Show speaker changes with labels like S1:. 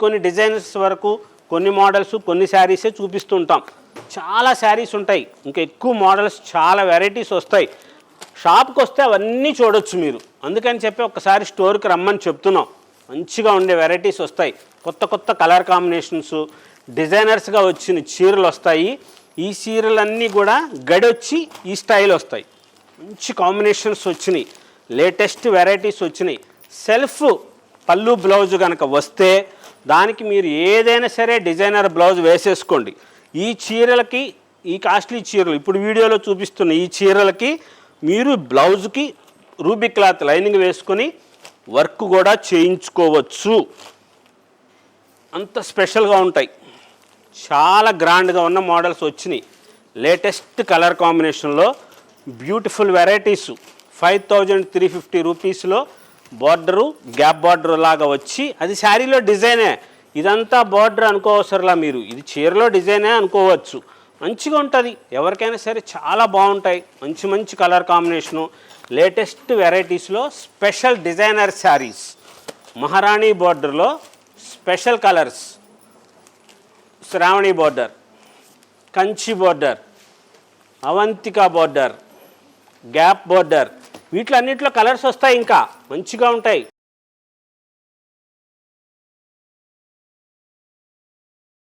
S1: కొన్ని డిజైనర్స్ వరకు కొన్ని మోడల్స్ కొన్ని శారీసే చూపిస్తుంటాం. చాలా శారీస్ ఉంటాయి, ఇంకా ఎక్కువ మోడల్స్, చాలా వెరైటీస్ వస్తాయి. షాప్కి వస్తే అవన్నీ చూడొచ్చు మీరు. అందుకని చెప్పి ఒకసారి స్టోర్కి రమ్మని చెప్తున్నాం. మంచిగా ఉండే వెరైటీస్ వస్తాయి. కొత్త కొత్త కలర్ కాంబినేషన్స్, డిజైనర్స్గా వచ్చిన చీరలు వస్తాయి. ఈ చీరలన్నీ కూడా గడొచ్చి ఈ స్టైల్ వస్తాయి. మంచి కాంబినేషన్స్ వచ్చినాయి, లేటెస్ట్ వెరైటీస్ వచ్చినాయి. సెల్ఫ్ పళ్ళు బ్లౌజ్ కనుక వస్తే దానికి మీరు ఏదైనా సరే డిజైనర్ బ్లౌజ్ వేసేసుకోండి. ఈ చీరలకి, ఈ కాస్ట్లీ చీరలు ఇప్పుడు వీడియోలో చూపిస్తున్న ఈ చీరలకి మీరు బ్లౌజ్కి రూబీ క్లాత్ లైనింగ్ వేసుకొని వర్క్ కూడా చేయించుకోవచ్చు. అంత స్పెషల్గా ఉంటాయి. చాలా గ్రాండ్గా ఉన్న మోడల్స్ వచ్చినాయి. లేటెస్ట్ కలర్ కాంబినేషన్లో బ్యూటిఫుల్ వెరైటీసు. 5350 రూపీస్లో బార్డరు, గ్యాప్ బార్డర్ లాగా వచ్చి, అది శారీలో డిజైనే. ఇదంతా బార్డర్ అనుకోవసరలా, మీరు ఇది చీరలో డిజైనే అనుకోవచ్చు. మంచిగా ఉంటుంది, ఎవరికైనా సరే చాలా బాగుంటాయి. మంచి మంచి కలర్ కాంబినేషను, లేటెస్ట్ వెరైటీస్లో స్పెషల్ డిజైనర్ శారీస్. మహారాణి బార్డర్లో special colours, Shravani border, Kanchi border, Avantika border, gap border, వీటిలో అన్నింటిలో కలర్స్ వస్తాయి. ఇంకా మంచిగా ఉంటాయి.